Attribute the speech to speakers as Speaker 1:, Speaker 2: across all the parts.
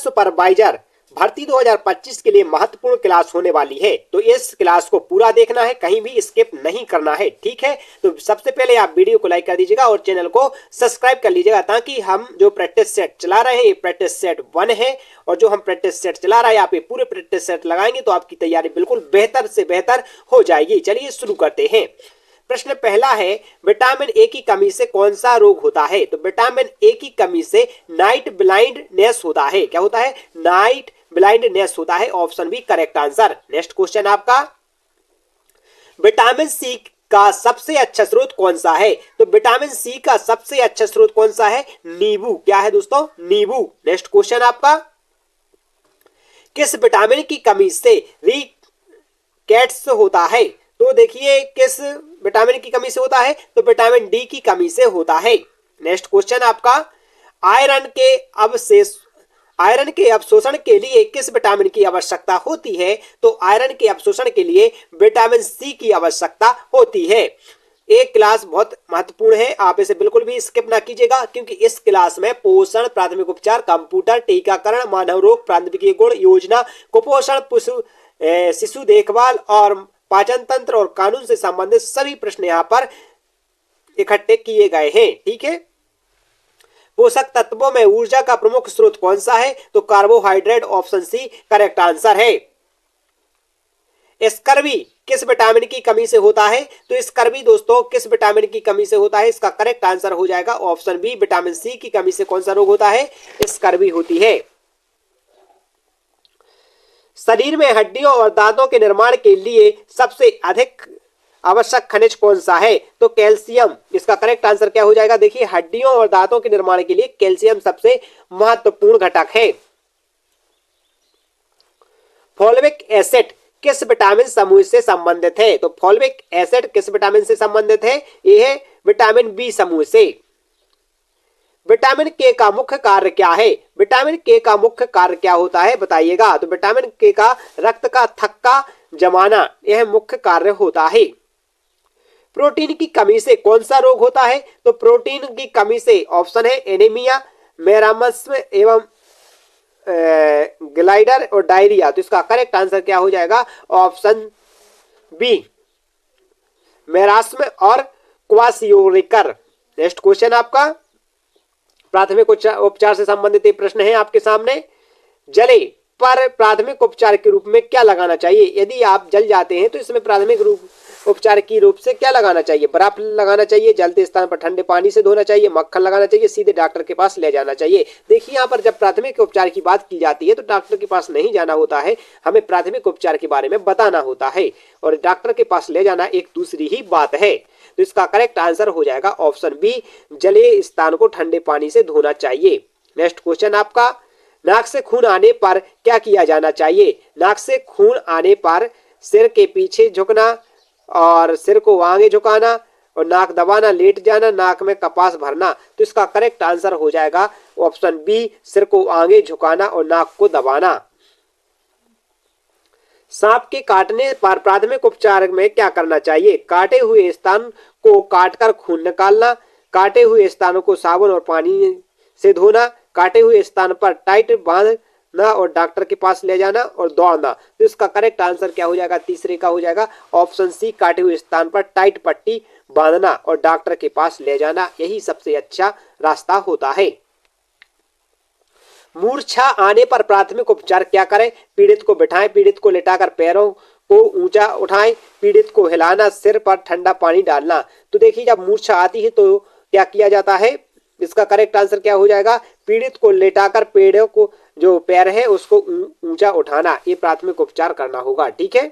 Speaker 1: Supervisor भर्ती 2025 के लिए महत्वपूर्ण क्लास होने वाली है, तो इस क्लास को पूरा देखना है, कहीं भी स्किप नहीं करना है। ठीक है, तो सबसे पहले आप वीडियो को लाइक कर दीजिएगा और चैनल को सब्सक्राइब कर लीजिएगा, ताकि हम जो प्रैक्टिस सेट चला रहे हैं ये प्रैक्टिस सेट 1 है, और जो हम प्रैक्टिस सेट चला रहे हैं आप ये पूरे प्रैक्टिस सेट लगाएंगे तो आपकी तैयारी बिल्कुल बेहतर से बेहतर हो जाएगी। चलिए शुरू करते हैं। प्रश्न पहला है, विटामिन ए की कमी से कौन सा रोग होता है? तो विटामिन ए की कमी से नाइट ब्लाइंडनेस होता है। क्या होता है? नाइट ब्लाइंडनेस होता है। Option B correct answer. Next question आपका, विटामिन सी का सबसे अच्छा स्रोत कौन सा है? तो विटामिन सी का सबसे अच्छा स्रोत कौन सा है? नींबू। क्या है दोस्तों? नींबू। नेक्स्ट क्वेश्चन आपका, किस विटामिन की कमी से रिकेट्स होता है? तो देखिए किस विटामिन की कमी से होता है? तो विटामिन डी की कमी से होता है। नेक्स्ट क्वेश्चन आपका, आयरन के अवशोषण के लिए किस विटामिन की आवश्यकता होती है? तो आयरन के अवशोषण के लिए विटामिन सी की आवश्यकता होती है। एक क्लास बहुत महत्वपूर्ण है, आप इसे बिल्कुल भी स्किप ना कीजिएगा, क्योंकि इस क्लास में पोषण, प्राथमिक उपचार, कंप्यूटर, टीकाकरण, मानव रोग, प्राथमिक गुण योजना, कुपोषण, शिशु देखभाल और पाचन तंत्र और कानून से संबंधित सभी प्रश्न यहाँ पर इकट्ठे किए गए हैं। ठीक है, पोषक तत्वों में ऊर्जा का प्रमुख स्रोत कौन सा है? तो carbohydrate. Option C correct answer है। स्कर्वी किस विटामिन की कमी से होता है? तो स्कर्वी दोस्तों किस विटामिन की कमी से होता है? इसका करेक्ट आंसर हो जाएगा ऑप्शन बी, विटामिन सी की कमी से कौन सा रोग होता है? स्कर्वी होती है। शरीर में हड्डियों और दांतों के निर्माण के लिए सबसे अधिक आवश्यक खनिज कौन सा है? तो कैल्शियम। इसका करेक्ट आंसर क्या हो जाएगा? देखिए, हड्डियों और दांतों के निर्माण के लिए कैल्शियम सबसे महत्वपूर्ण घटक है। फॉल्विक एसिड किस विटामिन समूह से संबंधित है? तो फॉल्विक एसिड किस विटामिन से संबंधित है? यह है विटामिन बी समूह से। विटामिन के का मुख्य कार्य क्या है? विटामिन के का मुख्य कार्य क्या होता है बताइएगा? तो विटामिन के का रक्त का थक्का जमाना, यह मुख्य कार्य होता है। प्रोटीन की कमी से कौन सा रोग होता है? तो प्रोटीन की कमी से ऑप्शन है एनीमिया, मेरामस्म एवं ग्लाइडर और डायरिया। तो इसका करेक्ट आंसर क्या हो जाएगा? ऑप्शन बी, मेरास्म और क्वासियोरिकर। नेक्स्ट क्वेश्चन आपका, प्राथमिक उपचार से संबंधित एक प्रश्न है आपके सामने। जले पर प्राथमिक उपचार के रूप में क्या लगाना चाहिए? यदि आप जल जाते हैं तो इसमें प्राथमिक उपचार की रूप से क्या लगाना चाहिए? बर्फ लगाना चाहिए, जलते स्थान पर ठंडे पानी से धोना चाहिए, मक्खन लगाना चाहिए, सीधे डॉक्टर के पास ले जाना चाहिए। देखिए यहाँ पर जब प्राथमिक उपचार की बात की जाती है तो डॉक्टर के पास नहीं जाना होता है, हमें प्राथमिक उपचार के बारे में बताना होता है, और डॉक्टर के पास ले जाना एक दूसरी ही बात है। तो इसका करेक्ट आंसर हो जाएगा ऑप्शन बी, जले स्थान को ठंडे पानी से धोना चाहिए। नेक्स्ट क्वेश्चन आपका, नाक से खून आने पर क्या किया जाना चाहिए? नाक से खून आने पर सिर के पीछे झुकना और सिर को आगे झुकाना और नाक दबाना, लेट जाना, नाक में कपास भरना। तो इसका करेक्ट आंसर हो जाएगा ऑप्शन बी, सिर को आगे झुकाना और नाक को दबाना। सांप के काटने पर प्राथमिक उपचार में क्या करना चाहिए? काटे हुए स्थान को काटकर खून निकालना, काटे हुए स्थानों को साबुन और पानी से धोना, काटे हुए स्थान पर टाइट बांधना और डॉक्टर के पास ले जाना और दौड़ना। तो इसका करेक्ट आंसर क्या हो जाएगा? तीसरे का हो जाएगा ऑप्शन सी, काटे हुए स्थान पर टाइट पट्टी बांधना और डॉक्टर के पास ले जाना, यही सबसे अच्छा रास्ता होता है। मूर्छा आने पर प्राथमिक उपचार क्या करें? पीड़ित को बिठाएं, पीड़ित को लेटाकर पैरों को ऊंचा उठाएं, पीड़ित को हिलाना, सिर पर ठंडा पानी डालना। तो देखिए जब मूर्छा आती है तो क्या किया जाता है? इसका करेक्ट आंसर क्या हो जाएगा? पीड़ित को लेटाकर पैरों को जो पैर है उसको ऊंचा उठाना, ये प्राथमिक उपचार करना होगा। ठीक है,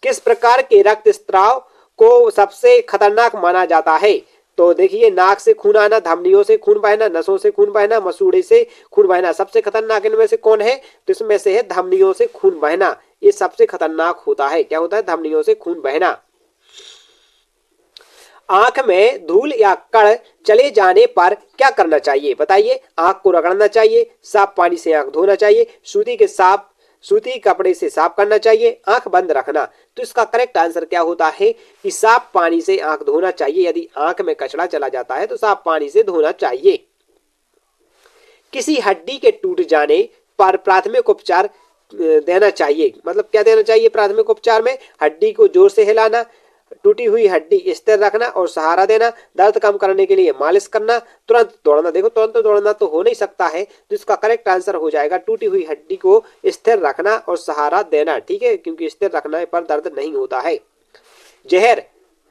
Speaker 1: किस प्रकार के रक्तस्राव को सबसे खतरनाक माना जाता है? तो देखिए, नाक से खून आना, धमनियों से खून बहना, नसों से खून बहना, मसूड़े से खून बहना। सबसे खतरनाक इनमें से कौन है? तो इसमें से है धमनियों से खून बहना, ये सबसे खतरनाक होता है। क्या होता है? धमनियों से खून बहना। आंख में धूल या कण चले जाने पर क्या करना चाहिए बताइए? आंख को रगड़ना चाहिए, साफ पानी से आंख धोना चाहिए, सूती कपड़े से साफ करना चाहिए, आंख बंद रखना। तो इसका करेक्ट आंसर क्या होता है कि साफ पानी से आंख धोना चाहिए। यदि आंख में कचरा चला जाता है तो साफ पानी से धोना चाहिए। किसी हड्डी के टूट जाने पर प्राथमिक उपचार देना चाहिए। मतलब क्या देना चाहिए प्राथमिक उपचार में? हड्डी को जोर से हिलाना, टूटी हुई हड्डी स्थिर रखना और सहारा देना, दर्द कम करने के लिए मालिश करना, तुरंत दौड़ना। देखो तुरंत दौड़ना तो हो नहीं सकता है, तो इसका करेक्ट आंसर हो जाएगा टूटी हुई हड्डी को स्थिर रखना और सहारा देना। ठीक है, क्योंकि स्थिर रखने पर दर्द नहीं होता है। जहर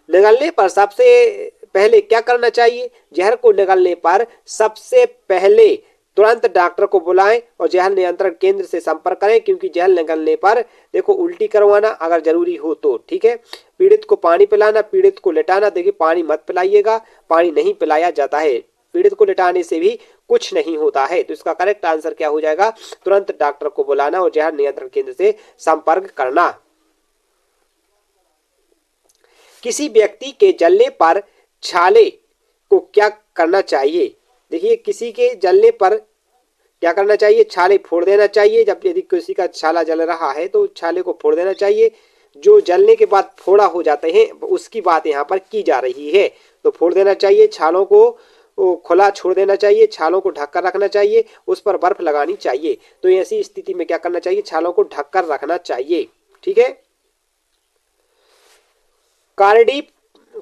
Speaker 1: निगलने पर सबसे पहले क्या करना चाहिए? जहर को निगलने पर सबसे पहले तुरंत डॉक्टर को बुलाएं और जहर नियंत्रण केंद्र से संपर्क करें, क्योंकि जहर निगलने पर देखो उल्टी करवाना अगर जरूरी हो तो। ठीक है, पीड़ित को पानी पिलाना, पीड़ित को लेटाना। देखिए पानी मत पिलाइएगा, पानी नहीं पिलाया जाता है, पीड़ित को लेटाने से भी कुछ नहीं होता है। तो इसका करेक्ट आंसर क्या हो जाएगा? तुरंत डॉक्टर को बुलाना और जहर नियंत्रण केंद्र से संपर्क करना। किसी व्यक्ति के जलने पर छाले को क्या करना चाहिए? देखिए किसी के जलने पर क्या करना चाहिए? छाले फोड़ देना चाहिए। जब यदि किसी का छाला जल रहा है तो छाले को फोड़ देना चाहिए। जो जलने के बाद फोड़ा हो जाते हैं उसकी बात यहाँ पर की जा रही है, तो फोड़ देना चाहिए। छालों को खुला छोड़ देना चाहिए, छालों को ढककर रखना चाहिए, उस पर बर्फ लगानी चाहिए। तो ऐसी स्थिति में क्या करना चाहिए? छालों को ढककर रखना चाहिए। ठीक है,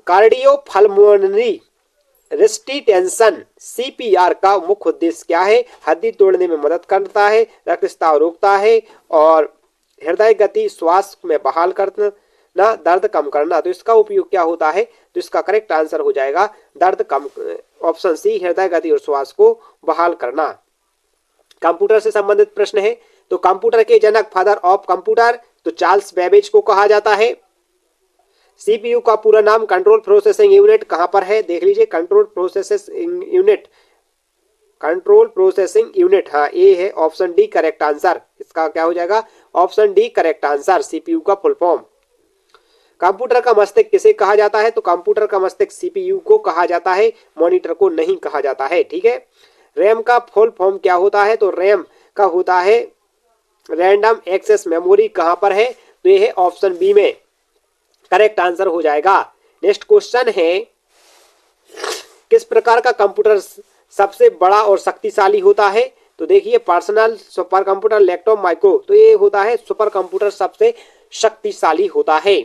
Speaker 1: कार्डियोपल्मोनरी रेसिस्टेंशन सीपीआर का मुख्य उद्देश्य क्या है? हड्डी तोड़ने में मदद करता है, रक्तस्राव रोकता है और हृदय गति श्वास में बहाल करना, दर्द कम करना। तो इसका उपयोग क्या होता है? तो इसका करेक्ट आंसर हो जाएगा दर्द कम, ऑप्शन सी, हृदय गति और श्वास को बहाल करना। कंप्यूटर से संबंधित प्रश्न है। तो कंप्यूटर के जनक, फादर ऑफ कंप्यूटर, तो चार्ल्स बेबेज को कहा जाता है। सीपीयू का पूरा नाम कंट्रोल प्रोसेसिंग यूनिट कहां पर है? देख लीजिए, control processing unit, control processing unit, हाँ ये है ऑप्शन डी करेक्ट आंसर। इसका क्या हो जाएगा? Option D correct answer, CPU का फुल फॉर्म। कंप्यूटर का मस्तिष्क किसे कहा जाता है? तो कंप्यूटर का मस्तिष्क सीपीयू को कहा जाता है, मॉनिटर को नहीं कहा जाता है। ठीक है, रैम का फुल फॉर्म क्या होता है? तो रैम का होता है रैंडम एक्सेस मेमोरी। कहां पर है? तो ये है ऑप्शन बी में, करेक्ट आंसर हो जाएगा। नेक्स्ट क्वेश्चन है, किस प्रकार का कंप्यूटर सबसे बड़ा और शक्तिशाली होता है? तो देखिए personal super computer, laptop, micro. तो ये होता है सुपर कंप्यूटर सबसे शक्तिशाली होता है।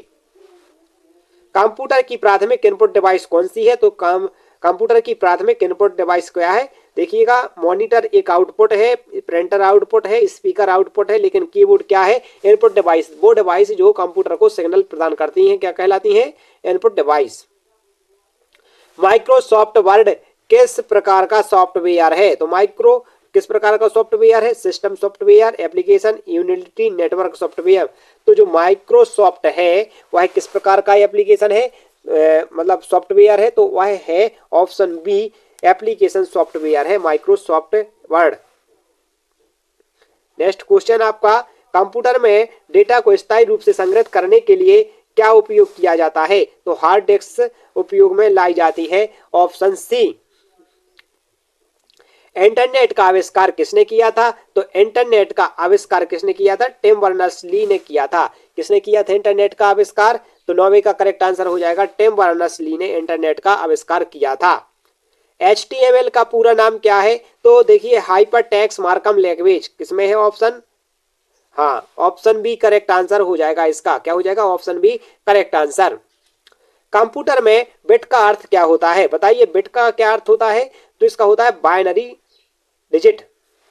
Speaker 1: कंप्यूटर की प्राथमिक इनपुट डिवाइस कौन सी है? तो कंप्यूटर की प्राथमिक इनपुट डिवाइस क्या है? देखिएगा, मॉनिटर एक आउटपुट है, प्रिंटर आउटपुट है, स्पीकर आउटपुट है, लेकिन कीबोर्ड क्या है? Input device. वो डिवाइस जो कंप्यूटर को सिग्नल प्रदान करती हैं क्या कहलाती हैं? Input device. माइक्रोसॉफ्ट वर्ड किस प्रकार का सॉफ्टवेयर है? तो माइक्रो किस प्रकार का सॉफ्टवेयर है? System software, application, utility, network software. तो जो माइक्रोसॉफ्ट है वह किस प्रकार का एप्लीकेशन है, मतलब सॉफ्टवेयर है? तो वह है ऑप्शन बी, एप्लीकेशन सॉफ्टवेयर है माइक्रोसॉफ्ट वर्ड। नेक्स्ट क्वेश्चन आपका, कंप्यूटर में डेटा को स्थायी रूप से संग्रहित करने के लिए क्या उपयोग किया जाता है? तो हार्ड डिस्क उपयोग में लाई जाती है, ऑप्शन सी। इंटरनेट का आविष्कार किसने किया था? तो इंटरनेट का आविष्कार किसने किया था? टिम बर्नर्स-ली ने किया था। किसने किया था इंटरनेट का आविष्कार? तो 9वीं का करेक्ट आंसर हो जाएगा, टिम बर्नर्स-ली ने इंटरनेट का आविष्कार किया था। HTML का पूरा नाम क्या है? तो देखिए हाइपर टेक्स्ट मार्कअप लैंग्वेज। किसमें है ऑप्शन? हाँ, ऑप्शन बी करेक्ट आंसर हो जाएगा। इसका क्या हो जाएगा? Option B correct answer. Computer में बिट का अर्थ क्या होता है? बताइए बिट का क्या अर्थ होता है? तो इसका होता है बाइनरी डिजिट,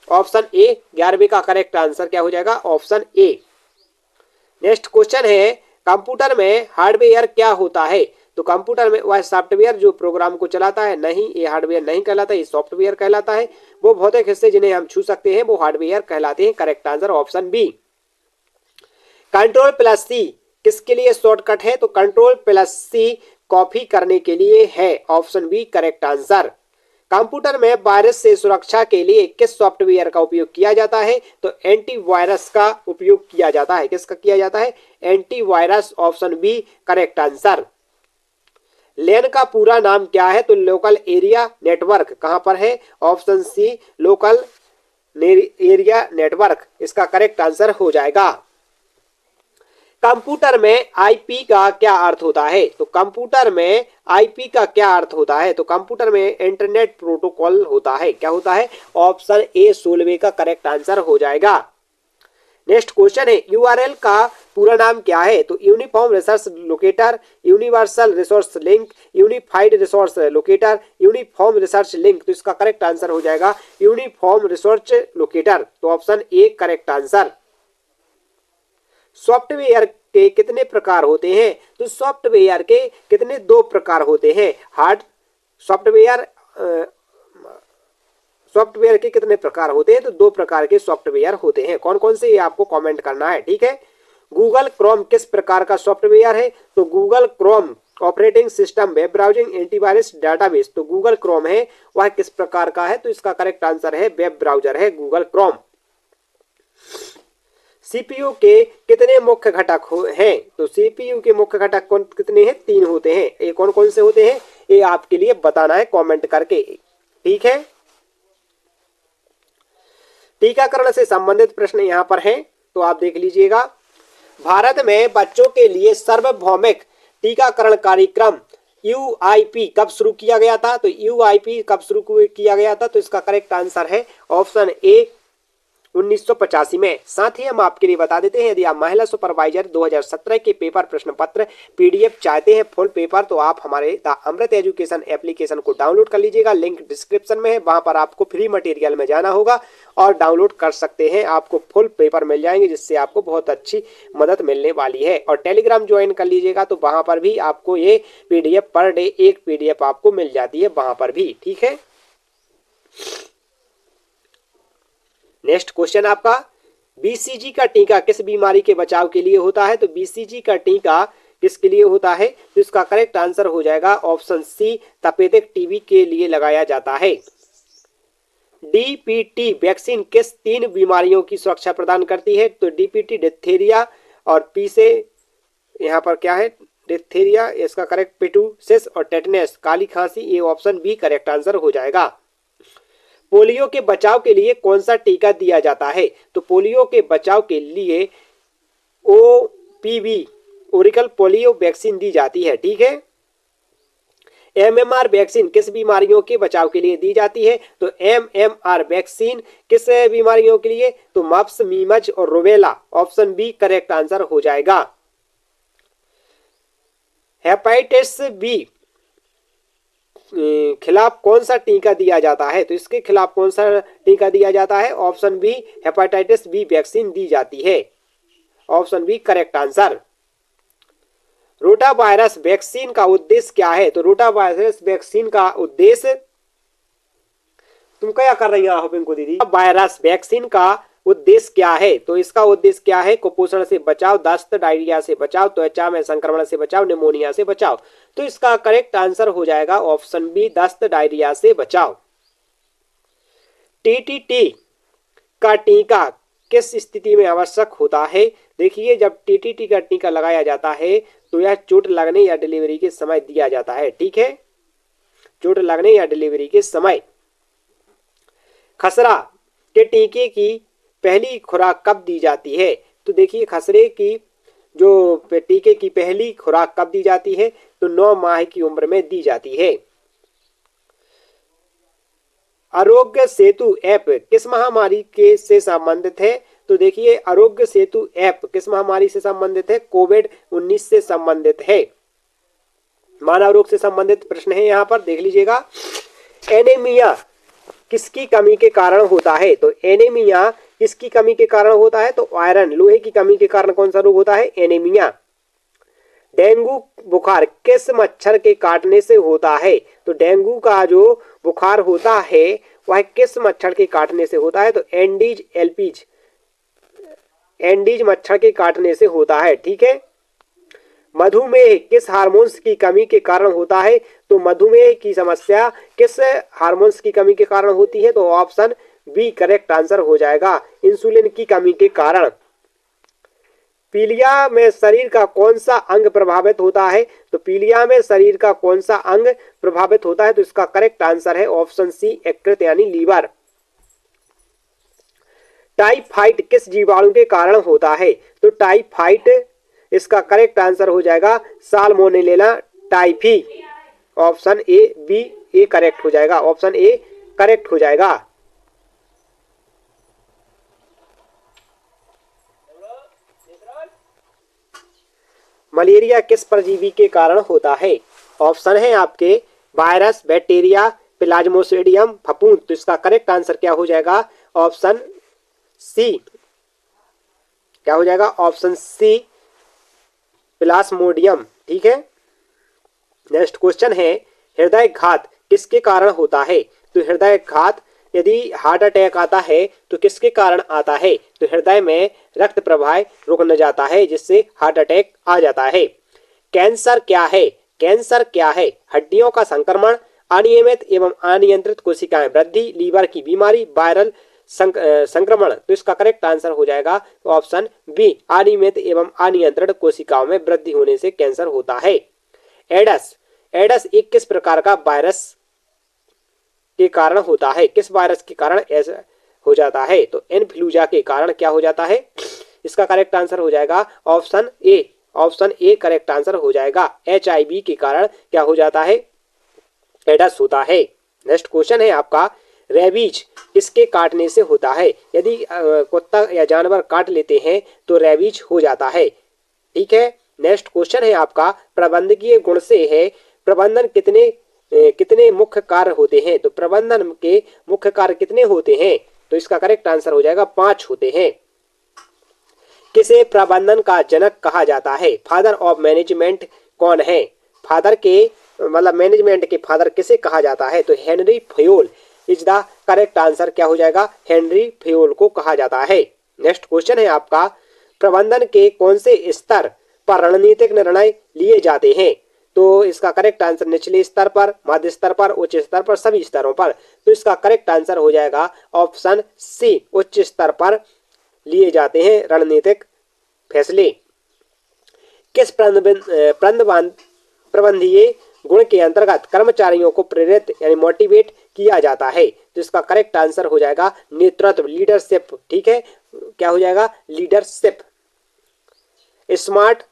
Speaker 1: ऑप्शन ए 11वीं का करेक्ट आंसर क्या हो जाएगा? Option A. नेक्स्ट क्वेश्चन है, कंप्यूटर में हार्डवेयर क्या होता है? तो कंप्यूटर में वह सॉफ्टवेयर जो प्रोग्राम को चलाता है, नहीं ये हार्डवेयर नहीं कहलाता, ये सॉफ्टवेयर कहलाता है। वो भौतिक हिस्से जिन्हें हम छू सकते हैं वो हार्डवेयर कहलाते हैं। Correct answer option B. Control plus C किसके लिए शॉर्टकट है? तो कंट्रोल प्लस सी कॉपी करने के लिए है, option B correct answer. Computer में वायरस से सुरक्षा के लिए किस सॉफ्टवेयर का उपयोग किया जाता है? तो एंटीवायरस का उपयोग किया जाता है। किसका किया जाता है? Antivirus, option B correct answer. LAN का पूरा नाम क्या है? तो लोकल एरिया नेटवर्क। कहां पर है? Option C local area network इसका करेक्ट आंसर हो जाएगा। कंप्यूटर में आईपी का क्या अर्थ होता है? तो कंप्यूटर में आईपी का क्या अर्थ होता है? तो कंप्यूटर में इंटरनेट प्रोटोकॉल होता है। क्या होता है? ऑप्शन ए 16 का करेक्ट आंसर हो जाएगा। नेक्स्ट क्वेश्चन है यूआरएल का पूरा नाम क्या है? तो uniform resource locator, universal resource link, unified resource locator, uniform research link. तो इसका करेक्ट आंसर हो जाएगा यूनिफॉर्म रिसोर्स लोकेटर। तो option A correct answer. Software के कितने प्रकार होते हैं? तो सॉफ्टवेयर के कितने? 2 प्रकार होते हैं। हार्ड सॉफ्टवेयर, सॉफ्टवेयर के कितने प्रकार होते हैं? तो 2 प्रकार के सॉफ्टवेयर होते हैं। कौन कौन से ये आपको कमेंट करना है, ठीक है। गूगल क्रोम किस प्रकार का सॉफ्टवेयर है? तो Google Chrome operating system, web browsing, antivirus, database. तो गूगल क्रोम है वह किस प्रकार का है? तो इसका करेक्ट आंसर है वेब ब्राउजर है गूगल क्रोम। सीपीयू के कितने मुख्य घटक हैं? तो सीपीयू के मुख्य घटक कितने हैं? 3 होते हैं। ये कौन कौन से होते हैं ये आपके लिए बताना है कमेंट करके, ठीक है। टीकाकरण से संबंधित प्रश्न यहाँ पर हैं, तो आप देख लीजिएगा। भारत में बच्चों के लिए सार्वभौमिक टीकाकरण कार्यक्रम यूआईपी कब शुरू किया गया था? तो यूआईपी कब शुरू किया गया था? तो इसका करेक्ट आंसर है ऑप्शन ए 1985 में। साथ ही हम आपके लिए बता देते हैं, यदि आप महिला सुपरवाइजर 2017 के पेपर प्रश्न पत्र पीडीएफ चाहते हैं फुल पेपर, तो आप हमारे द अमृत एजुकेशन एप्लीकेशन को डाउनलोड कर लीजिएगा। लिंक डिस्क्रिप्शन में है, वहां पर आपको फ्री मटेरियल में जाना होगा और डाउनलोड कर सकते हैं। आपको फुल पेपर मिल जाएंगे, जिससे आपको बहुत अच्छी मदद मिलने वाली है। और टेलीग्राम ज्वाइन कर लीजिएगा, तो वहां पर भी आपको ये पीडीएफ पर डे एक पीडीएफ आपको मिल जाती है वहां पर भी, ठीक है। नेक्स्ट क्वेश्चन आपका, बीसीजी का टीका किस बीमारी के बचाव के लिए होता है? तो बीसीजी का टीका किसके लिए होता है? तो इसका करेक्ट आंसर हो जाएगा ऑप्शन सी तपेदिक टीबी के लिए लगाया जाता है। डीपीटी वैक्सीन किस 3 बीमारियों की सुरक्षा प्रदान करती है? तो डीपीटी डिप्थीरिया और पी से यहाँ पर क्या है? डिप्थीरिया, इसका करेक्ट पिटूसिस और टेटनस काली खांसी। ये ऑप्शन बी करेक्ट आंसर हो जाएगा। पोलियो के बचाव के लिए कौन सा टीका दिया जाता है? तो पोलियो के बचाव के लिए ओपीवी ओरिकल पोलियो वैक्सीन दी जाती है, ठीक है। एमएमआर वैक्सीन किस बीमारियों के बचाव के लिए दी जाती है? तो एमएमआर वैक्सीन किस बीमारियों के लिए? तो मप्स, मीमज और rubella. Option B correct answer हो जाएगा। हेपेटाइटिस बी खिलाफ कौन सा टीका दिया जाता है? तो इसके खिलाफ कौन सा टीका दिया जाता है? Option B hepatitis B vaccine दी जाती है। Option B correct answer. Rotavirus vaccine का उद्देश्य क्या है? तो रोटा वायरस वैक्सीन का उद्देश्य, तुम क्या कर रही हो पिंकू दीदी? वायरस वैक्सीन का उद्देश्य क्या है? तो इसका उद्देश्य क्या है? कुपोषण से बचाव, दस्त, डायरिया से बचाव, त्वचा में संक्रमण से बचाव, निमोनिया से बचाव। तो इसका करेक्ट आंसर हो जाएगा ऑप्शन बी दस्त डायरिया से बचाव। टीटीटी का टीका किस स्थिति में आवश्यक होता है? देखिए, जब टीटीटी का टीका लगाया जाता है तो यह चोट लगने या डिलीवरी के समय दिया जाता है, ठीक है। चोट लगने या डिलीवरी के समय। खसरा के टीके की पहली खुराक कब दी जाती है? तो देखिए, खसरे की जो टीके की पहली खुराक कब दी जाती है? तो 9 माह की उम्र में दी जाती है। आरोग्य सेतु ऐप किस महामारी के से संबंधित है? तो देखिए, आरोग्य सेतु ऐप किस महामारी से संबंधित है? कोविड-19 से संबंधित है। मानव रोग से संबंधित प्रश्न है यहाँ पर, देख लीजिएगा। एनीमिया किसकी कमी के कारण होता है? तो एनीमिया किसकी कमी के कारण होता है? तो आयरन, लोहे की कमी के कारण कौन सा रोग होता है? एनीमिया। डेंगू बुखार किस मच्छर के काटने से होता है? तो डेंगू का जो बुखार होता है वह किस मच्छर के काटने से होता है? तो एंडीज मच्छर के काटने से होता है, ठीक है। मधुमेह किस हार्मोन्स की कमी के कारण होता है? तो मधुमेह की समस्या किस हार्मोन्स की कमी के कारण होती है? तो ऑप्शन बी करेक्ट आंसर हो जाएगा, इंसुलिन की कमी के कारण। पीलिया में शरीर का कौन सा अंग प्रभावित होता है? तो पीलिया में शरीर का कौन सा अंग प्रभावित होता है? तो इसका करेक्ट आंसर है ऑप्शन सी यकृत यानी लीवर। टाइफाइड किस जीवाणु के कारण होता है? तो टाइफाइड इसका करेक्ट आंसर हो जाएगा salmonella typhi. Option A correct हो जाएगा, ऑप्शन ए करेक्ट हो जाएगा। मलेरिया किस परजीवी के कारण होता है? ऑप्शन है आपके वायरस, बैक्टीरिया, प्लाज्मोडियम, फफूंद। तो इसका करेक्ट आंसर क्या हो जाएगा? Option C. क्या हो जाएगा? Option C plasmodium. ठीक है। नेक्स्ट क्वेश्चन है हृदय घात किसके कारण होता है? तो हृदय घात यदि हार्ट अटैक आता है तो किसके कारण आता है? तो हृदय में रक्त प्रवाह रुक न जाता है जिससे हार्ट अटैक आ जाता है। कैंसर क्या है? कैंसर क्या है? हड्डियों का संक्रमण, अनियमित एवं अनियंत्रित कोशिकाएं वृद्धि, लीवर की बीमारी, वायरल संक्रमण। तो इसका करेक्ट आंसर हो जाएगा ऑप्शन बी, अनियमित एवं अनियंत्रित कोशिकाओं में वृद्धि होने से कैंसर होता है। एडस, एडस एक किस प्रकार का वायरस के कारण होता है? किस वायरस के कारण ऐसा हो जाता है? तो इन्फ्लुएंजा के कारण क्या हो जाता है? इसका करेक्ट आंसर हो जाएगा option A, option A correct answer हो जाएगा। HIV के कारण क्या हो जाता है? एडस होता है। नेक्स्ट क्वेश्चन है आपका रेबीज किसके काटने से होता है? यदि कुत्ता या जानवर काट लेते हैं तो रेबीज हो जाता है। ठीक है। नेक्स्ट क्वेश्चन है आपका प्रबंधकीय गुण से है प्रबंधन कितने मुख्य कार्य होते हैं? तो प्रबंधन के मुख्य कार्य कितने होते हैं? तो इसका करेक्ट आंसर हो जाएगा 5 होते हैं। किसे प्रबंधन का जनक कहा जाता है? फादर ऑफ मैनेजमेंट कौन है? फादर के मतलब मैनेजमेंट के फादर किसे कहा जाता है? तो Henry Fayol is the correct answer. क्या हो जाएगा? हेनरी फयोल को कहा जाता है। नेक्स्ट क्वेश्चन है आपका प्रबंधन के कौन से स्तर पर रणनीतिक निर्णय लिए जाते हैं? तो इसका करेक्ट आंसर निचले स्तर पर, मध्य स्तर पर, उच्च स्तर पर, सभी स्तरों पर। तो इसका करेक्ट आंसर हो जाएगा ऑप्शन सी, उच्च स्तर पर लिए जाते हैं रणनीतिक फैसले। किस प्रबंधीय गुण के अंतर्गत कर्मचारियों को प्रेरित यानी मोटिवेट किया जाता है? तो इसका करेक्ट आंसर हो जाएगा नेतृत्व, लीडरशिप। ठीक है। क्या हो जाएगा? लीडरशिप। स्मार्ट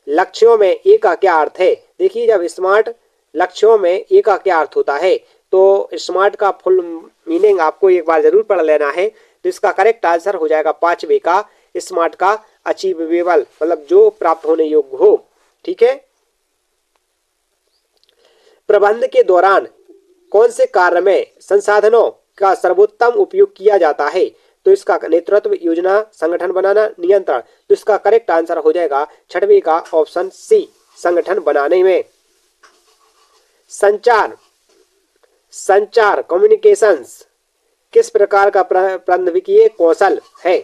Speaker 1: लक्ष्यों में ए का क्या अर्थ है? देखिए जब स्मार्ट लक्ष्यों में ए का क्या अर्थ होता है तो स्मार्ट का फुल मीनिंग आपको एक बार जरूर पढ़ लेना है। तो इसका करेक्ट आंसर हो जाएगा 5वें का स्मार्ट का अचीवेबल, मतलब जो प्राप्त होने योग्य हो। ठीक है। प्रबंध के दौरान कौन से कार्य में संसाधनों का सर्वोत्तम उपयोग किया जाता है? तो इसका नेतृत्व, योजना, संगठन बनाना, नियंत्रण। तो इसका करेक्ट आंसर हो जाएगा 6वें का ऑप्शन सी, संगठन बनाने में। संचार, संचार कम्युनिकेशंस किस प्रकार का प्रबंधकीय कौशल है?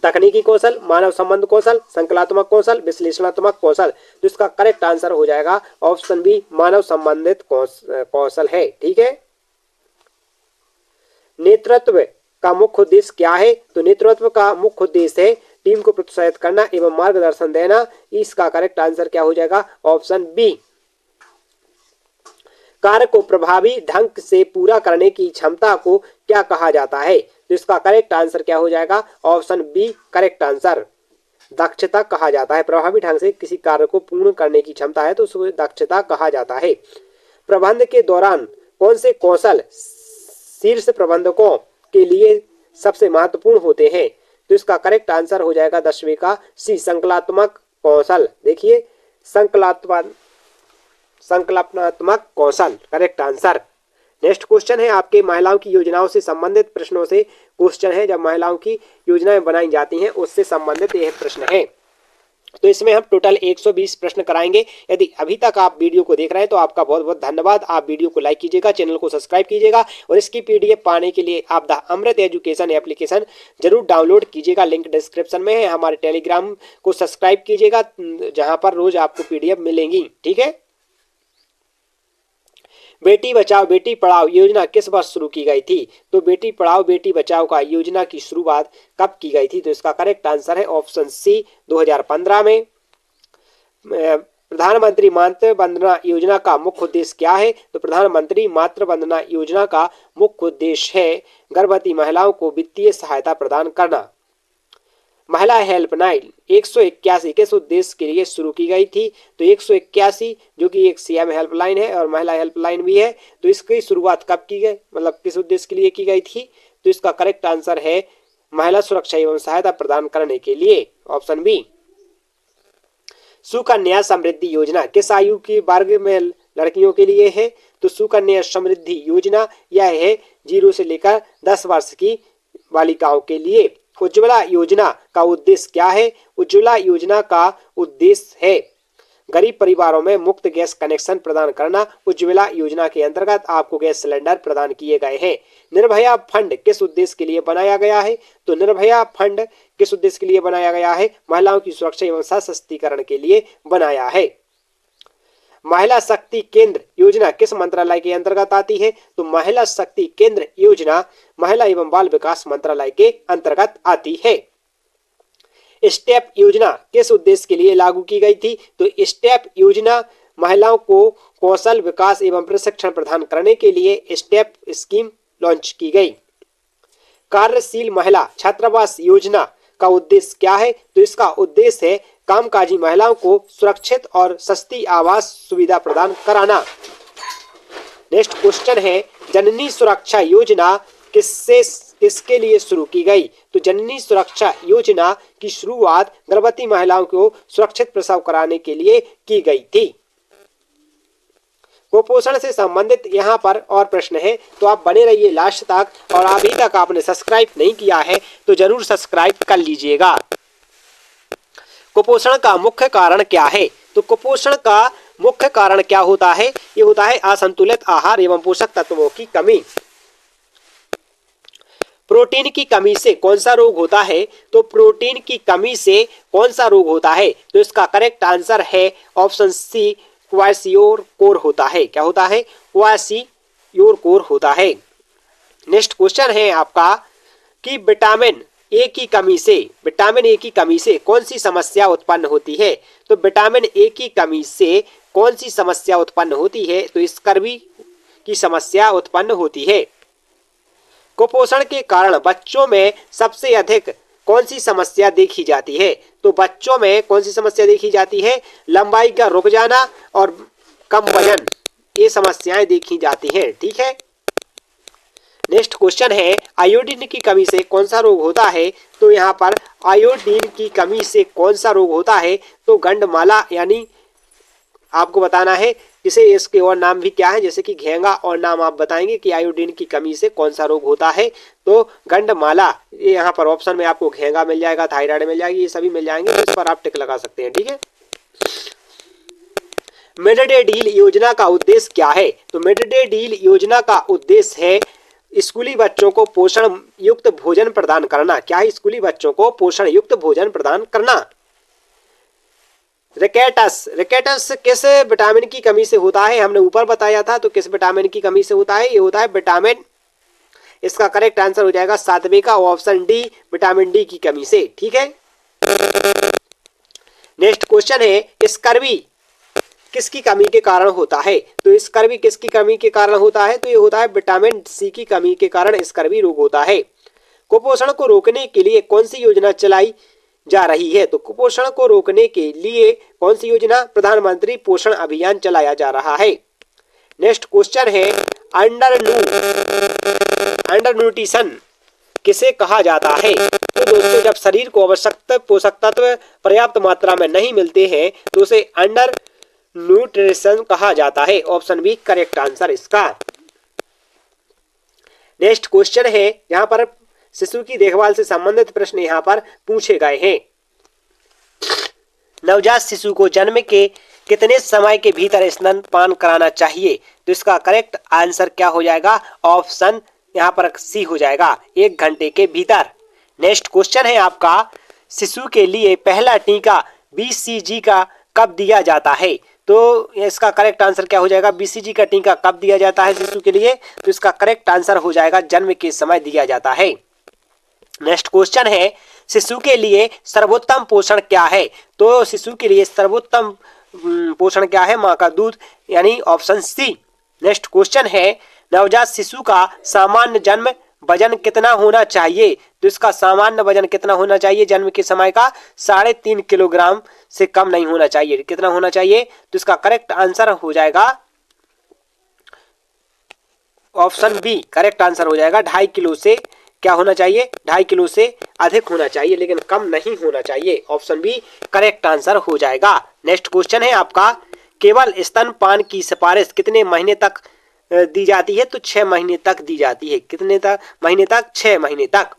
Speaker 1: तकनीकी कौशल, मानव संबंध कौशल, संकलात्मक कौशल, विश्लेषणात्मक कौशल। तो इसका करेक्ट आंसर हो जाएगा ऑप्शन बी, मानव संबंधित कौशल है। ठीक है। नेतृत्व का मुख्य उद्देश्य क्या है? तो नेतृत्व का मुख्य उद्देश्य है टीम को प्रोत्साहित करना एवं मार्गदर्शन देना। इसका करेक्ट आंसर क्या हो जाएगा? Option B. कार्य को प्रभावी ढंग से पूरा करने की क्षमता को क्या कहा जाता है? तो इसका करेक्ट आंसर क्या हो जाएगा? ऑप्शन बी करेक्ट आंसर, दक्षता कहा जाता है। प्रभावी ढंग से किसी कार्य को पूर्ण करने की क्षमता है तो उसको दक्षता कहा जाता है। प्रबंध के दौरान कौन से कौशल शीर्ष प्रबंधकों के लिए सबसे महत्वपूर्ण होते हैं? तो इसका करेक्ट आंसर हो जाएगा 10वें का सी, संकल्पात्मक कौशल। देखिए संकल्पनात्मक कौशल करेक्ट आंसर। नेक्स्ट क्वेश्चन है आपके महिलाओं की योजनाओं से संबंधित प्रश्नों से क्वेश्चन है। जब महिलाओं की योजनाएं बनाई जाती हैं उससे संबंधित यह प्रश्न है। तो इसमें हम टोटल 120 प्रश्न कराएंगे। यदि अभी तक आप वीडियो को देख रहे हैं तो आपका बहुत बहुत धन्यवाद। आप वीडियो को लाइक कीजिएगा, चैनल को सब्सक्राइब कीजिएगा और इसकी PDF पाने के लिए आप द अमृत एजुकेशन एप्लीकेशन जरूर डाउनलोड कीजिएगा। लिंक डिस्क्रिप्शन में है। हमारे टेलीग्राम को सब्सक्राइब कीजिएगा जहां पर रोज आपको PDF मिलेंगी। ठीक है। बेटी बचाओ बेटी पढ़ाओ योजना किस वर्ष शुरू की गई थी? तो बेटी पढ़ाओ बेटी बचाओ का योजना की शुरुआत कब की गई थी? तो इसका करेक्ट आंसर है ऑप्शन सी, 2015 में। प्रधानमंत्री मातृ वंदना योजना का मुख्य उद्देश्य क्या है? तो प्रधानमंत्री मातृ वंदना योजना का मुख्य उद्देश्य है गर्भवती महिलाओं को वित्तीय सहायता प्रदान करना। महिला हेल्पलाइन 181 किस उद्देश्य के लिए शुरू की गई थी? तो 181 जो कि एक सीएम हेल्पलाइन है और महिला हेल्पलाइन भी है, तो इसकी शुरुआत कब की गई, मतलब किस उद्देश्य के लिए की गई थी? तो इसका करेक्ट आंसर है महिला सुरक्षा एवं सहायता प्रदान करने के लिए, ऑप्शन बी। सुकन्या समृद्धि योजना किस आयु के वर्ग में लड़कियों के लिए है? तो सुकन्या समृद्धि योजना यह है 0 से लेकर 10 वर्ष की बालिकाओं के लिए। उज्ज्वला योजना का उद्देश्य क्या है? उज्ज्वला योजना का उद्देश्य है गरीब परिवारों में मुफ्त गैस कनेक्शन प्रदान करना। उज्ज्वला योजना के अंतर्गत आपको गैस सिलेंडर प्रदान किए गए हैं। निर्भया फंड किस उद्देश्य के लिए बनाया गया है? तो निर्भया फंड किस उद्देश्य के लिए बनाया गया है? महिलाओं की सुरक्षा एवं सशक्तिकरण के लिए बनाया है। महिला शक्ति केंद्र योजना किस मंत्रालय के अंतर्गत आती है? तो महिला शक्ति केंद्र योजना महिला एवं बाल विकास मंत्रालय के अंतर्गत आती है। स्टेप योजना किस उद्देश्य के लिए लागू की गई थी? तो स्टेप योजना महिलाओं को कौशल विकास एवं प्रशिक्षण प्रदान करने के लिए स्टेप स्कीम लॉन्च की गई। कार्यशील महिला छात्रावास योजना का उद्देश्य क्या है? तो इसका उद्देश्य है कामकाजी महिलाओं को सुरक्षित और सस्ती आवास सुविधा प्रदान कराना। नेक्स्ट क्वेश्चन है जननी सुरक्षा योजना किसके लिए शुरू की गई? तो जननी सुरक्षा योजना की शुरुआत गर्भवती महिलाओं को सुरक्षित प्रसव कराने के लिए की गई थी। कुपोषण से संबंधित यहाँ पर और प्रश्न है, तो आप बने रहिए लास्ट तक। और अभी तक आपने सब्सक्राइब नहीं किया है तो जरूर सब्सक्राइब कर लीजिएगा। कुपोषण का मुख्य कारण क्या है? तो कुपोषण का मुख्य कारण क्या होता है? ये होता है असंतुलित आहार एवं पोषक तत्वों की कमी। प्रोटीन की कमी से कौन सा रोग होता है? तो प्रोटीन की कमी से कौन सा रोग होता है? तो इसका करेक्ट आंसर है ऑप्शन सी, क्वाशियोरकोर होता है। क्या होता है? क्वाशियोरकोर होता है। नेक्स्ट क्वेश्चन है आपका कि विटामिन ए की कमी से कौन सी समस्या उत्पन्न होती है? तो विटामिन ए की कमी से कौन सी समस्या उत्पन्न होती है? तो स्कर्वी की समस्या उत्पन्न होती है। कुपोषण के कारण बच्चों में सबसे अधिक कौन सी समस्या देखी जाती है? तो बच्चों में कौन सी समस्या देखी जाती है? लंबाई का रुक जाना और कम वजन, ये समस्याएं देखी जाती हैं। ठीक है। नेक्स्ट क्वेश्चन है आयोडीन की कमी से कौन सा रोग होता है? तो यहाँ पर आयोडीन की कमी से कौन सा रोग होता है? तो गंडमाला, यानी आपको बताना है जिसे इसके और नाम भी क्या है, जैसे कि घेंगा और नाम आप बताएंगे कि आयोडीन की कमी से कौन सा रोग होता है। तो गंडमाला, ये यहाँ पर ऑप्शन में आपको घेंगा मिल जाएगा, थायराइड मिल जाएगी, ये सभी मिल जाएंगे, तो इस पर आप टिक लगा सकते हैं। ठीक है। मिड डे मील योजना का उद्देश्य क्या है? तो मिड डे मील योजना का उद्देश्य है स्कूली बच्चों को पोषण युक्त भोजन प्रदान करना। क्या है? स्कूली बच्चों को पोषण युक्त भोजन प्रदान करना। रिकेटस किस विटामिन की कमी से होता है? हमने ऊपर बताया था। तो किस विटामिन की कमी से होता है? ये होता है विटामिन, इसका करेक्ट आंसर हो जाएगा 7वें का ऑप्शन डी, विटामिन डी की कमी से। ठीक है। नेक्स्ट क्वेश्चन है स्कर्वी किसकी कमी के कारण होता है? तो स्कर्वी किसकी कमी के कारण होता है? तो ये होता है विटामिन सी की कमी के कारण स्कर्वी रोग होता है। कुपोषण को रोकने के लिए कौन सी योजना चलाई जा रही है? तो कुपोषण को रोकने के लिए कौन सी योजना? प्रधानमंत्री पोषण अभियान चलाया जा रहा है। नेक्स्ट क्वेश्चन है अंडर न्यूट्रिशन किसे कहा जाता है? तो दोस्तों जब शरीर को आवश्यक पोषक तत्व पर्याप्त मात्रा में नहीं मिलते हैं तो उसे अंडर न्यूट्रिशन कहा जाता है। ऑप्शन बी करेक्ट आंसर इसका। नेक्स्ट क्वेश्चन है, यहाँ पर शिशु की देखभाल से संबंधित प्रश्न यहाँ पर पूछे गए हैं। नवजात शिशु को जन्म के कितने समय के भीतर स्तनपान कराना चाहिए? तो इसका करेक्ट आंसर क्या हो जाएगा? ऑप्शन यहाँ पर सी हो जाएगा, 1 घंटे के भीतर। नेक्स्ट क्वेश्चन है आपका शिशु के लिए पहला टीका BCG का कब दिया जाता है? तो इसका करेक्ट आंसर क्या हो जाएगा? BCG का टीका कब दिया जाता है शिशु के लिए? तो इसका करेक्ट आंसर हो जाएगा जन्म के समय दिया जाता है। नेक्स्ट क्वेश्चन है शिशु के लिए सर्वोत्तम पोषण क्या है? तो शिशु के लिए सर्वोत्तम पोषण क्या है? मां का दूध, यानी ऑप्शन सी। नेक्स्ट क्वेश्चन है नवजात शिशु का सामान्य जन्म वजन कितना होना चाहिए? तो इसका सामान्य वजन कितना होना चाहिए जन्म के समय का? 3.5 किलोग्राम से कम नहीं होना चाहिए। कितना होना चाहिए? तो इसका करेक्ट आंसर हो जाएगा ऑप्शन बी। करेक्ट आंसर हो जाएगा 2.5 किलो से क्या होना चाहिए? 2.5 किलो से अधिक होना चाहिए, लेकिन कम नहीं होना चाहिए। ऑप्शन बी करेक्ट आंसर हो जाएगा। नेक्स्ट क्वेश्चन है आपका, केवल स्तनपान की सिफारिश कितने महीने तक दी जाती है? तो 6 महीने तक दी जाती है। कितने तक महीने तक? 6 महीने तक।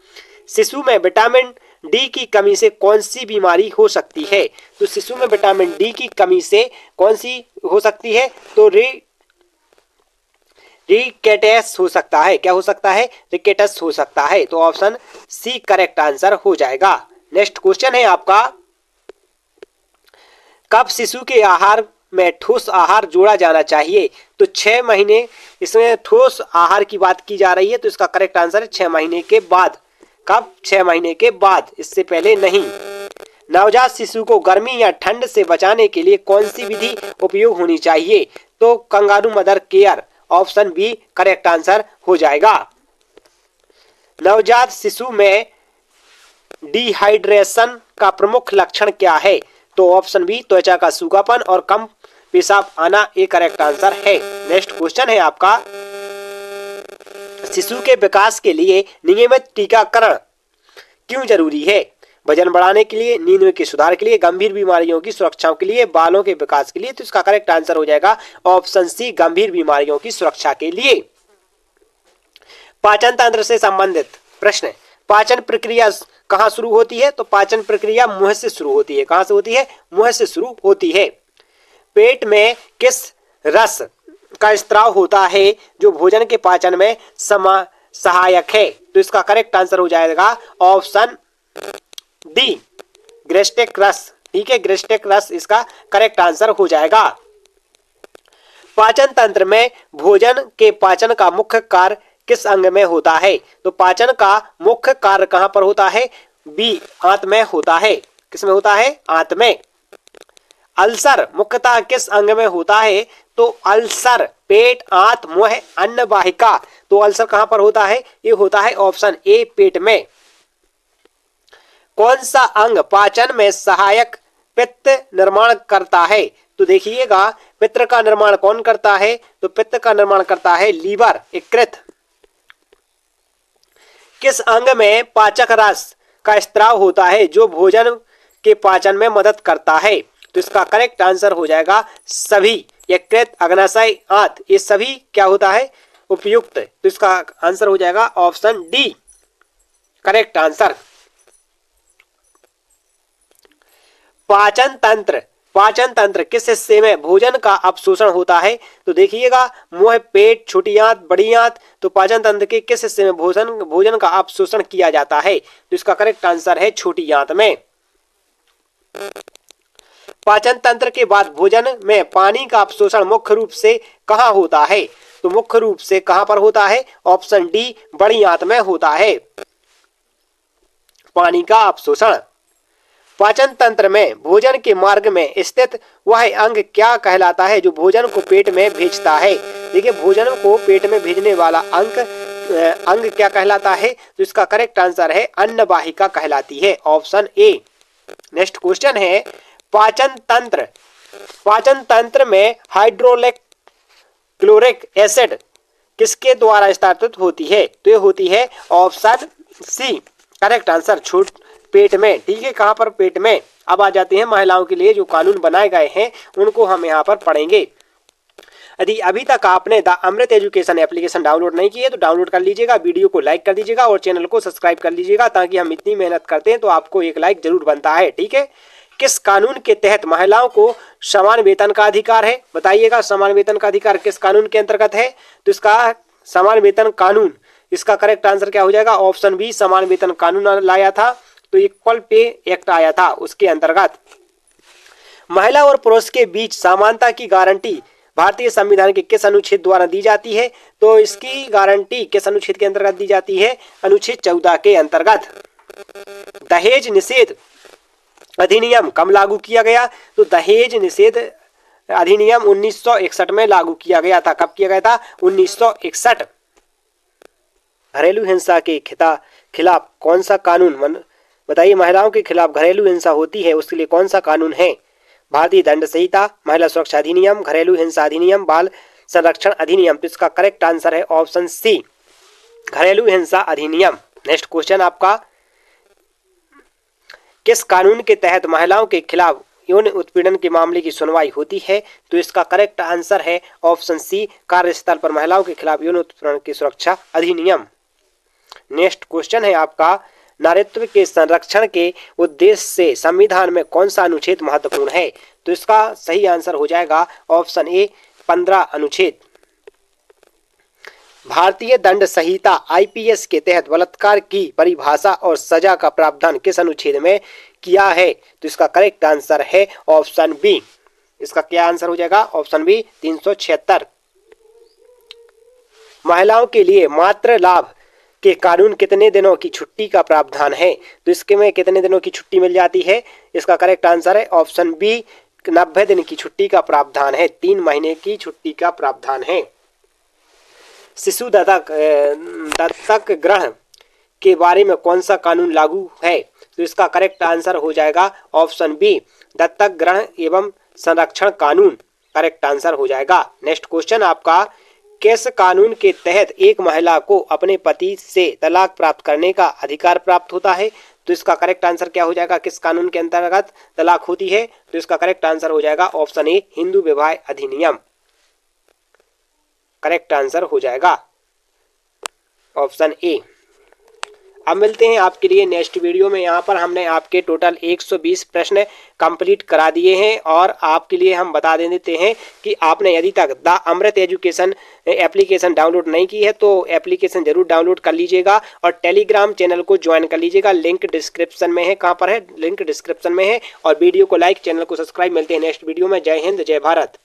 Speaker 1: शिशु में विटामिन डी की कमी से कौन सी बीमारी हो सकती है? तो शिशु में विटामिन डी की कमी से कौन सी हो सकती है? तो रिकेटस हो सकता है। क्या हो सकता है? रिकेटस हो सकता है। तो ऑप्शन सी करेक्ट आंसर हो जाएगा। नेक्स्ट क्वेश्चन है आपका, कब शिशु के आहार में ठोस आहार जोड़ा जाना चाहिए? तो 6 महीने इसमें ठोस आहार की बात की जा रही है, तो इसका करेक्ट आंसर है 6 महीने के बाद। कब? 6 महीने के बाद, इससे पहले नहीं। नवजात शिशु को गर्मी या ठंड से बचाने के लिए कौन सी विधि उपयोग होनी चाहिए? तो kangaroo mother care. Option B correct answer हो जाएगा। नवजात शिशु में डिहाइड्रेशन का प्रमुख लक्षण क्या है? तो ऑप्शन बी त्वचा का सूखापन और कम पेशाब आना ये करेक्ट आंसर है। नेक्स्ट क्वेश्चन है आपका, शिशु के विकास के लिए नियमित टीकाकरण क्यों जरूरी है? वजन बढ़ाने के लिए, नींद के सुधार के लिए, गंभीर बीमारियों की सुरक्षा के लिए, बालों के विकास के लिए। तो इसका करेक्ट आंसर हो जाएगा ऑप्शन सी गंभीर बीमारियों की सुरक्षा के लिए। पाचन तंत्र से संबंधित प्रश्न, पाचन प्रक्रिया कहाँ शुरू होती है? तो पाचन प्रक्रिया मुंह से शुरू होती है। कहाँ से होती है? मुंह से शुरू होती है। पेट में किस रस का स्त्राव होता है जो भोजन के पाचन में सहायक है? तो इसका करेक्ट आंसर हो जाएगा ऑप्शन डी गैस्ट्रिक रस। ठीक है, गैस्ट्रिक रस इसका करेक्ट आंसर हो जाएगा। पाचन तंत्र में भोजन के पाचन का मुख्य कार्य किस अंग में होता है? तो पाचन का मुख्य कार्य कहां पर होता है? बी आंत में होता है। किस में होता है? आंत में। अल्सर मुख्यतः किस अंग में होता है? तो अल्सर पेट, आंत, मुंह, अन्न वाहिका। तो अल्सर कहां पर होता है? ये होता है ऑप्शन ए पेट में। कौन सा अंग पाचन में सहायक पित्त निर्माण करता है? तो देखिएगा, पित्त का निर्माण कौन करता है? तो पित्त का निर्माण करता है लीवर, यकृत। किस अंग में पाचक रस का स्त्राव होता है जो भोजन के पाचन में मदद करता है? तो इसका करेक्ट आंसर हो जाएगा सभी, यकृत, अग्नाशय, आंत, ये सभी क्या होता है? उपयुक्त। तो इसका आंसर हो जाएगा ऑप्शन डी करेक्ट आंसर। पाचन तंत्र, पाचन तंत्र किस हिस्से में भोजन का अपशोषण होता है? तो देखिएगा, मुंह, पेट, छोटी आंत, बड़ी आंत। तो पाचन तंत्र के किस हिस्से में भोजन का अपशोषण किया जाता है? तो इसका करेक्ट आंसर है छोटी आंत में। पाचन तंत्र के बाद भोजन में पानी का अपशोषण मुख्य रूप से कहाँ होता है? तो मुख्य रूप से कहां पर होता है? ऑप्शन डी बड़ी आंत में होता है पानी का अपशोषण। पाचन तंत्र में भोजन के मार्ग में स्थित वह अंग क्या कहलाता है जो भोजन को पेट में भेजता है? देखिए, भोजन को पेट में भेजने वाला अंग क्या कहलाता है? तो इसका करेक्ट आंसर है अन्न वाहिका कहलाती है, ऑप्शन ए। नेक्स्ट क्वेश्चन है, पाचन तंत्र, पाचन तंत्र में हाइड्रोक्लोरिक एसिड किसके द्वारा स्थापित होती है? तो ये होती है ऑप्शन सी करेक्ट आंसर पेट में। ठीक है, कहां पर? पेट में। अब आ जाते हैं महिलाओं के लिए जो कानून बनाए गए हैं, उनको हम यहाँ पर पढ़ेंगे। यदि अभी तक आपने the Amrit education application download नहीं की है तो डाउनलोड कर लीजिएगा, वीडियो को लाइक कर दीजिएगा और चैनल को सब्सक्राइब कर लीजिएगा, ताकि हम इतनी मेहनत करते हैं तो आपको एक लाइक जरूर बनता है। ठीक है, किस कानून के तहत महिलाओं को समान वेतन का अधिकार है? बताइएगा, समान वेतन का अधिकार किस कानून के अंतर्गत है? तो इसका समान वेतन कानून, इसका करेक्ट आंसर क्या हो जाएगा? ऑप्शन बी समान वेतन कानून लाया था, तो इक्वल पे एक्ट आया था, उसके अंतर्गत। महिला और पुरुष के बीच समानता की गारंटी भारतीय संविधान के किस अनुच्छेद द्वारा दी जाती है? तो इसकी गारंटी किस अनुच्छेद के अंतर्गत दी जाती है? अनुच्छेद 14 के अंतर्गत। दहेज निषेध अधिनियम कब लागू किया गया? तो दहेज निषेध अधिनियम 1961 में लागू किया गया था। कब किया गया था? 1961। घरेलू हिंसा के खिलाफ कौन सा कानून बताइए। महिलाओं के खिलाफ घरेलू हिंसा होती है उसके लिए कौन सा कानून है? भारतीय दंड संहिता, महिला सुरक्षा अधिनियम, घरेलू हिंसा अधिनियम, बाल संरक्षण अधिनियम। तो इसका करेक्ट आंसर है ऑप्शन सी, घरेलू हिंसा अधिनियम। नेक्स्ट क्वेश्चन आपका, किस कानून के तहत महिलाओं के खिलाफ यौन उत्पीड़न के मामले की सुनवाई होती है? तो इसका करेक्ट आंसर है ऑप्शन सी, कार्यस्थल पर महिलाओं के खिलाफ यौन उत्पीड़न की सुरक्षा अधिनियम। नेक्स्ट क्वेश्चन है आपका, नारीत्व के संरक्षण के उद्देश्य से संविधान में कौन सा अनुच्छेद महत्वपूर्ण है? तो इसका सही आंसर हो जाएगा ऑप्शन ए, 15 अनुच्छेद। भारतीय दंड संहिता आईपीएस के तहत बलात्कार की परिभाषा और सजा का प्रावधान किस अनुच्छेद में किया है? तो इसका करेक्ट आंसर है ऑप्शन बी। इसका क्या आंसर हो जाएगा? Option B, 376। महिलाओं के लिए मातृ लाभ के कानून कितने दिनों की छुट्टी का प्रावधान है? तो इसके में कितने दिनों की छुट्टी मिल जाती है? इसका करेक्ट आंसर है ऑप्शन बी, 90 दिन की छुट्टी का प्रावधान है। 3 महीने की छुट्टी का प्रावधान है। शिशु दत्तक ग्रहण के बारे में कौन सा कानून लागू है? तो इसका करेक्ट आंसर हो जाएगा ऑप्शन बी, दत्तक ग्रहण एवं संरक्षण कानून करेक्ट आंसर हो जाएगा। नेक्स्ट क्वेश्चन आपका, किस कानून के तहत एक महिला को अपने पति से तलाक प्राप्त करने का अधिकार प्राप्त होता है? तो इसका करेक्ट आंसर क्या हो जाएगा? किस कानून के अंतर्गत तलाक होती है? तो इसका करेक्ट आंसर हो जाएगा ऑप्शन ए, हिंदू विवाह अधिनियम करेक्ट आंसर हो जाएगा ऑप्शन ए। अब मिलते हैं आपके लिए नेक्स्ट वीडियो में। यहाँ पर हमने आपके टोटल 120 प्रश्न कंप्लीट करा दिए हैं और आपके लिए हम बता देते हैं कि आपने यदि तक the Amrit education application download नहीं की है तो एप्लीकेशन जरूर डाउनलोड कर लीजिएगा और टेलीग्राम चैनल को ज्वाइन कर लीजिएगा। लिंक डिस्क्रिप्शन में है। कहाँ पर है? लिंक डिस्क्रिप्शन में है। और वीडियो को लाइक, चैनल को सब्सक्राइब। मिलते हैं नेक्स्ट वीडियो में। जय हिंद, जय भारत।